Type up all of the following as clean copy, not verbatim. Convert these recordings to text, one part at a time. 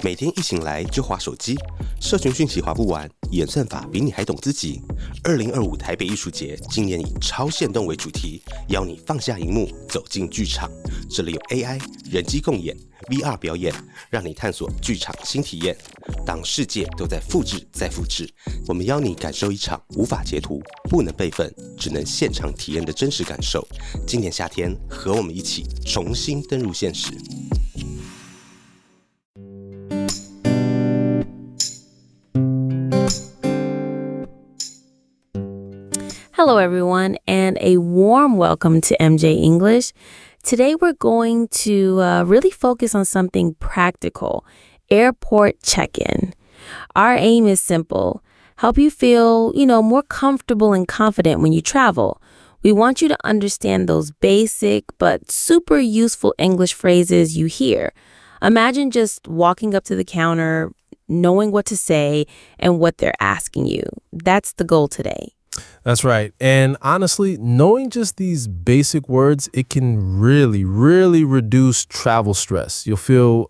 每天一醒来就滑手机，社群讯息滑不完，演算法比你还懂自己。2025台北艺术节今年以超限动为主题，邀你放下荧幕，走进剧场。这里有 AI、人机共演、VR 表演，让你探索剧场新体验。当世界都在复制再复制，我们邀你感受一场无法截图、不能备份、只能现场体验的真实感受。今年夏天，和我们一起重新登入现实。Hello, everyone, and a warm welcome to MJ English. Today, we're going to really focus on something practical, airport check-in. Our aim is simple, help you feel, more comfortable and confident when you travel. We want you to understand those basic but super useful English phrases you hear. Imagine just walking up to the counter, knowing what to say and what they're asking you. That's the goal today. That's right. And honestly, knowing just these basic words, it can really reduce travel stress. You'll feel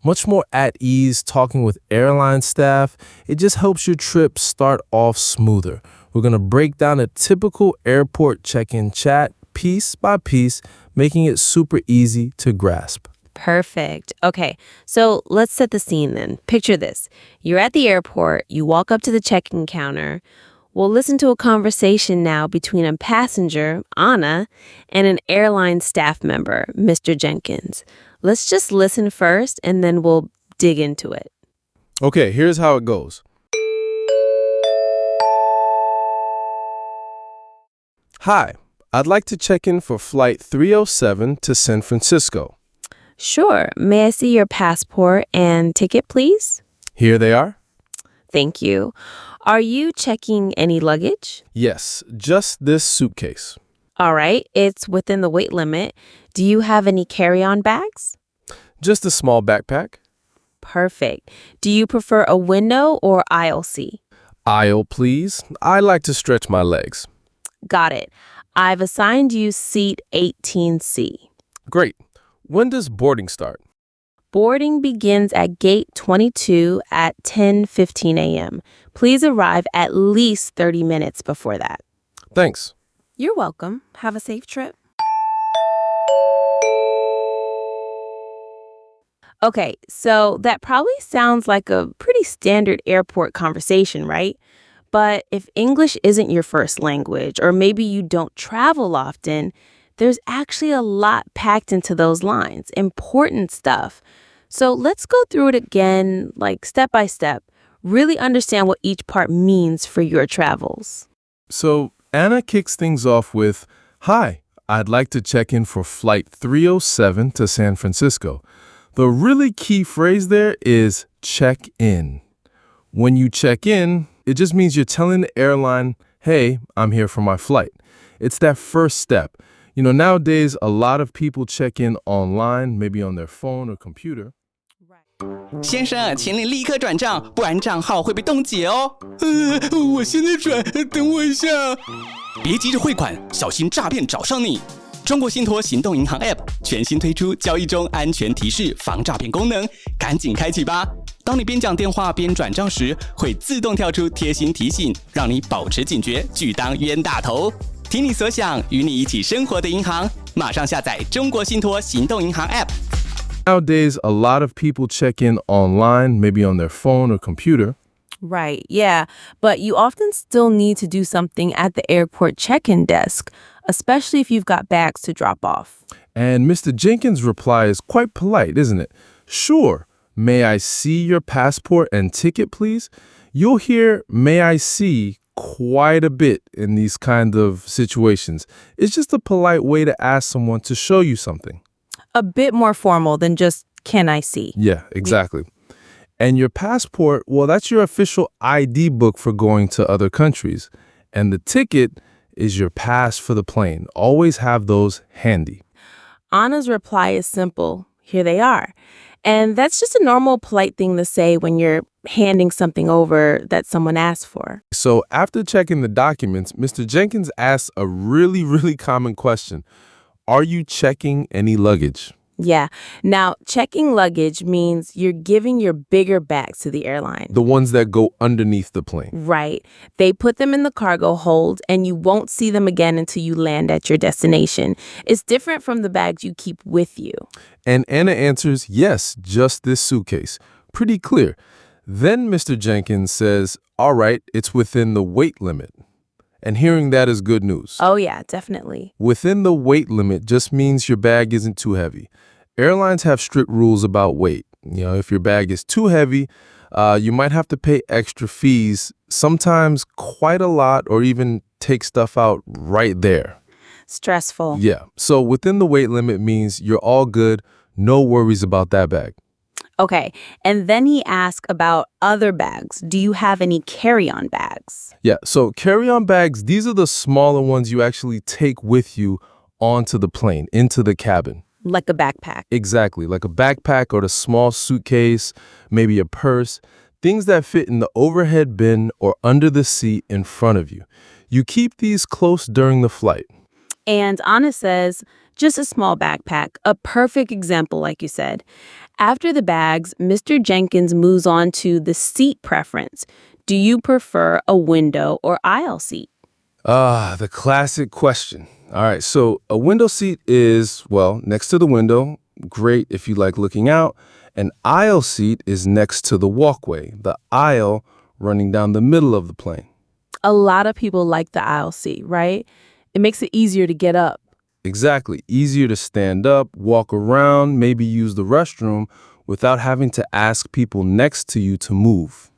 much more at ease talking with airline staff. It just helps your trip start off smoother. We're going to break down a typical airport check-in chat piece by piece, making it super easy to grasp. Perfect. Okay, so let's set the scene then. Picture this. You're at the airport. You walk up to the check-in counter. We'll listen to a conversation now between a passenger, Anna, and an airline staff member, Mr. Jenkins. Let's just listen first, and then we'll dig into it. Okay, here's how it goes. Hi, I'd like to check in for flight 307 to San Francisco. Sure. May I see your passport and ticket, please? Here they are. Thank you. Are you checking any luggage? Yes, just this suitcase. All right, it's within the weight limit. Do you have any carry-on bags? Just a small backpack. Perfect. Do you prefer a window or aisle seat? Aisle, please. I like to stretch my legs. Got it. I've assigned you seat 18C. Great. When does boarding start? Boarding begins at gate 22 at 10:15 a.m. Please arrive at least 30 minutes before that. Thanks. You're welcome. Have a safe trip. Okay, so that probably sounds like a pretty standard airport conversation, right? But if English isn't your first language, or maybe you don't travel often, there's actually a lot packed into those lines, important stuff. So let's go through it again, like step by step. Really understand what each part means for your travels. So Anna kicks things off with, Hi, I'd like to check in for flight 307 to San Francisco. The really key phrase there is check in. When you check in, it just means you're telling the airline, hey, I'm here for my flight. It's that first step. Nowadays, a lot of people check in online, maybe on their phone or computer. 先生，请你立刻转账，不然账号会被冻结哦。我现在转，等我一下。别急着汇款，小心诈骗找上你。中国信托行动银行 App 全新推出交易中安全提示防诈骗功能，赶紧开启吧。当你边讲电话边转账时，会自动跳出贴心提醒，让你保持警觉，拒当冤大头。听你所想，与你一起生活的银行，马上下载中国信托行动银行 App。 Nowadays, a lot of people check in online, maybe on their phone or computer. Right, yeah. But you often still need to do something at the airport check-in desk, especially if you've got bags to drop off. And Mr. Jenkins' reply is quite polite, isn't it? Sure. May I see your passport and ticket, please? You'll hear may I see quite a bit in these kind of situations. It's just a polite way to ask someone to show you something. A bit more formal than just, can I see? Yeah, exactly. And your passport, well, that's your official ID book for going to other countries. And the ticket is your pass for the plane. Always have those handy. Anna's reply is simple. Here they are. And that's just a normal, polite thing to say when you're handing something over that someone asked for. So after checking the documents, Mr. Jenkins asks a really common question. Are you checking any luggage? Yeah. Now, checking luggage means you're giving your bigger bags to the airline. The ones that go underneath the plane. Right. They put them in the cargo hold, and you won't see them again until you land at your destination. It's different from the bags you keep with you. And Anna answers, yes, just this suitcase. Pretty clear. Then Mr. Jenkins says, all right, it's within the weight limit. And hearing that is good news. Oh, yeah, definitely. Within the weight limit just means your bag isn't too heavy. Airlines have strict rules about weight. If your bag is too heavy, you might have to pay extra fees, sometimes quite a lot, or even take stuff out right there. Stressful. Yeah. So within the weight limit means you're all good. No worries about that bag. Okay. And then he asked about other bags. Do you have any carry-on bags? Yeah. So carry-on bags, these are the smaller ones you actually take with you onto the plane, into the cabin. Like a backpack. Exactly. Like a backpack or a small suitcase, maybe a purse. Things that fit in the overhead bin or under the seat in front of you. You keep these close during the flight. And Anna says, just a small backpack, a perfect example, like you said. After the bags, Mr. Jenkins moves on to the seat preference. Do you prefer a window or aisle seat? The classic question. All right, so a window seat is, well, next to the window. Great if you like looking out. An aisle seat is next to the walkway, the aisle running down the middle of the plane. A lot of people like the aisle seat, right? It makes it easier to get up. Exactly. Easier to stand up, walk around, maybe use the restroom without having to ask people next to you to move.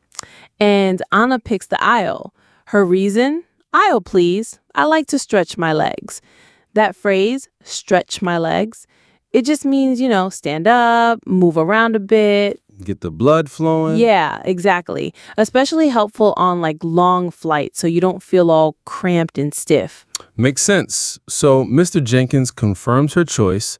And Anna picks the aisle. Her reason? Aisle, please. I like to stretch my legs. That phrase, stretch my legs, it just means, stand up, move around a bit. Get the blood flowing. Yeah, exactly. Especially helpful on long flights so you don't feel all cramped and stiff. Makes sense. So Mr. Jenkins confirms her choice.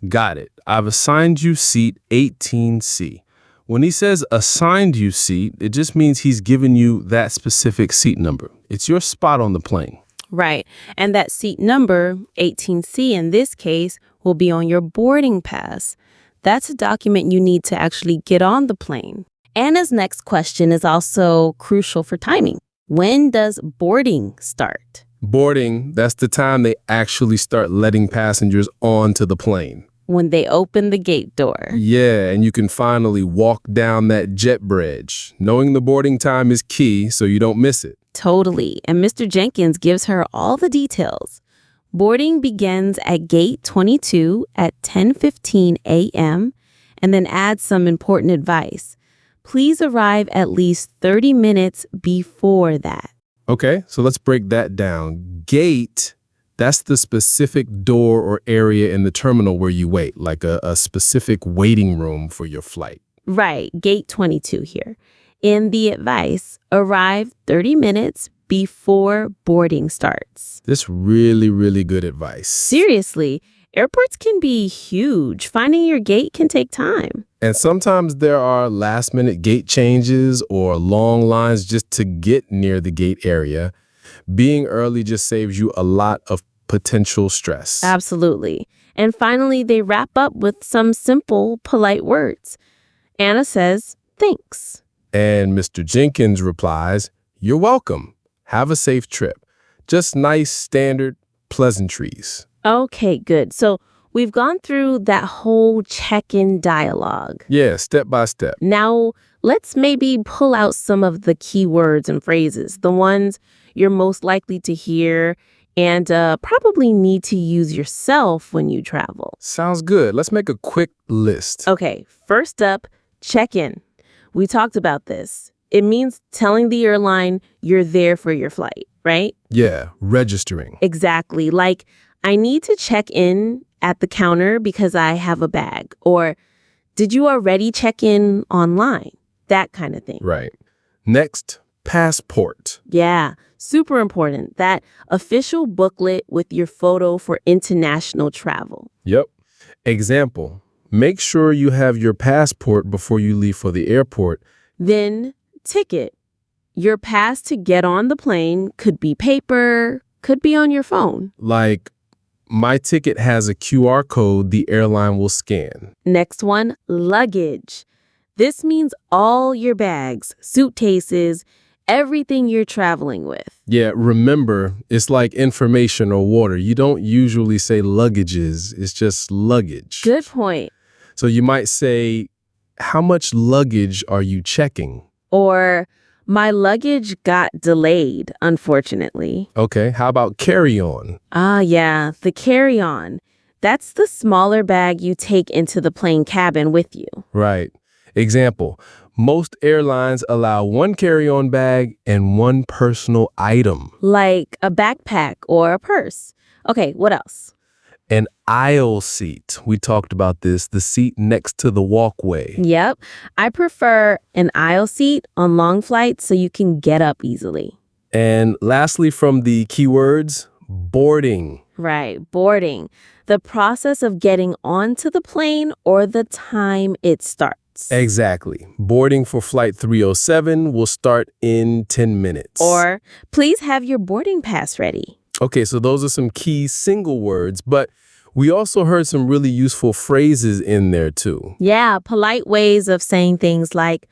Got it. I've assigned you seat 18C. When he says assigned you seat, it just means he's given you that specific seat number. It's your spot on the plane. Right. And that seat number, 18C in this case, will be on your boarding pass. That's a document you need to actually get on the plane. Anna's next question is also crucial for timing. When does boarding start? Boarding, that's the time they actually start letting passengers onto the plane. When they open the gate door. Yeah, and you can finally walk down that jet bridge. Knowing the boarding time is key so you don't miss it. Totally. And Mr. Jenkins gives her all the details. Boarding begins at gate 22 at 10:15 a.m. and then adds some important advice. Please arrive at least 30 minutes before that. Okay, so let's break that down. Gate, that's the specific door or area in the terminal where you wait, like a specific waiting room for your flight. Right, gate 22 here. In the advice, arrive 30 minutes before boarding starts. This really, really good advice. Seriously, airports can be huge. Finding your gate can take time. And sometimes there are last-minute gate changes or long lines just to get near the gate area. Being early just saves you a lot of potential stress. Absolutely. And finally, they wrap up with some simple, polite words. Anna says, thanks. And Mr. Jenkins replies, you're welcome. Have a safe trip. Just nice, standard pleasantries. Okay, good. So we've gone through that whole check-in dialogue. Yeah, step by step. Now, let's maybe pull out some of the key words and phrases, the ones you're most likely to hear and probably need to use yourself when you travel. Sounds good. Let's make a quick list. Okay, first up, check-in. We talked about this. It means telling the airline you're there for your flight, right? Yeah, registering. Exactly. Like, I need to check in at the counter because I have a bag. Or, did you already check in online? That kind of thing. Right. Next, passport. Yeah, super important. That official booklet with your photo for international travel. Yep. Example, make sure you have your passport before you leave for the airport. Then, ticket. Your pass to get on the plane could be paper, could be on your phone. Like My ticket has a QR code the airline will scan. Next one, luggage. This means all your bags, suitcases, everything you're traveling with. Yeah, remember, it's like information or water. You don't usually say luggages. It's just luggage. Good point. So you might say, how much luggage are you checking? Or, my luggage got delayed, unfortunately. Okay, how about carry-on? Yeah, the carry-on. That's the smaller bag you take into the plane cabin with you. Right. Example, most airlines allow one carry-on bag and one personal item. Like a backpack or a purse. Okay, what else? An aisle seat. We talked about this, the seat next to the walkway. Yep. I prefer an aisle seat on long flights so you can get up easily. And lastly, from the keywords, boarding. Right, boarding. The process of getting onto the plane or the time it starts. Exactly. Boarding for flight 307 will start in 10 minutes. Or, please have your boarding pass ready. Okay, so those are some key single words, but we also heard some really useful phrases in there too. Yeah, polite ways of saying things like,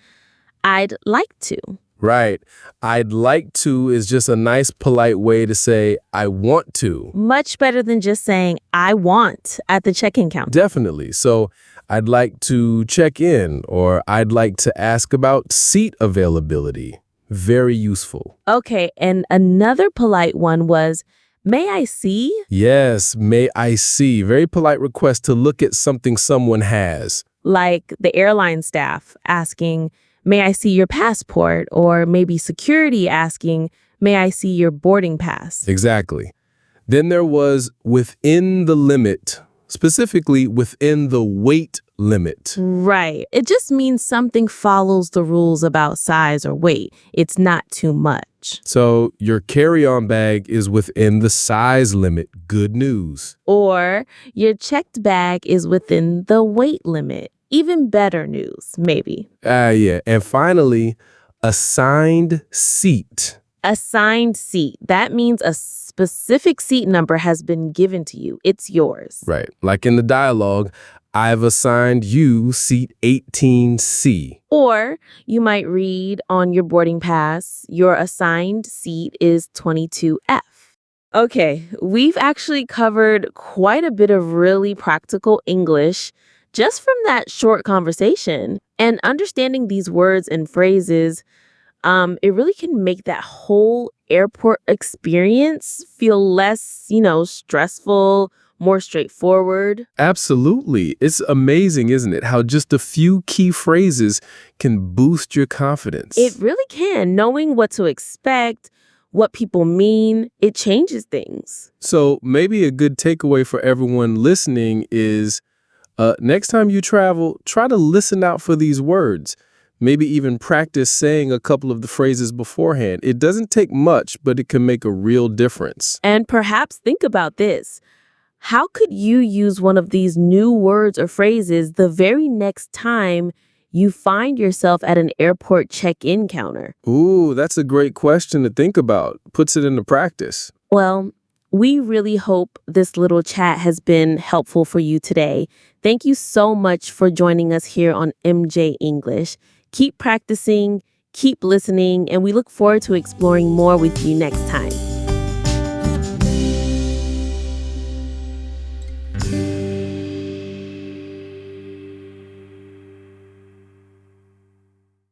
I'd like to. Right. I'd like to is just a nice, polite way to say, I want to. Much better than just saying, I want at the check-in counter. Definitely. So I'd like to check in, or I'd like to ask about seat availability. Very useful. Okay, and another polite one was, may I see? Yes, may I see. Very polite request to look at something someone has. Like the airline staff asking, may I see your passport? Or maybe security asking, may I see your boarding pass? Exactly. Then there was within the limit, specifically within the weight limit. Right. It just means something follows the rules about size or weight. It's not too much. So your carry-on bag is within the size limit. Good news. Or your checked bag is within the weight limit. Even better news, maybe. Yeah. And finally, assigned seat. Assigned seat. That means a specific seat number has been given to you. It's yours. Right. Like in the dialogue, I've assigned you seat 18C. Or you might read on your boarding pass, your assigned seat is 22F. Okay, we've actually covered quite a bit of really practical English just from that short conversation. And understanding these words and phrases, it really can make that whole airport experience feel less, stressful, more straightforward. Absolutely. It's amazing, isn't it? How just a few key phrases can boost your confidence. It really can. Knowing what to expect, what people mean, it changes things. So maybe a good takeaway for everyone listening is next time you travel, try to listen out for these words. Maybe even practice saying a couple of the phrases beforehand. It doesn't take much, but it can make a real difference. And perhaps think about this. How could you use one of these new words or phrases the very next time you find yourself at an airport check-in counter? Ooh, that's a great question to think about. Puts it into practice. Well, we really hope this little chat has been helpful for you today. Thank you so much for joining us here on MJ English. Keep practicing, keep listening, and we look forward to exploring more with you next time.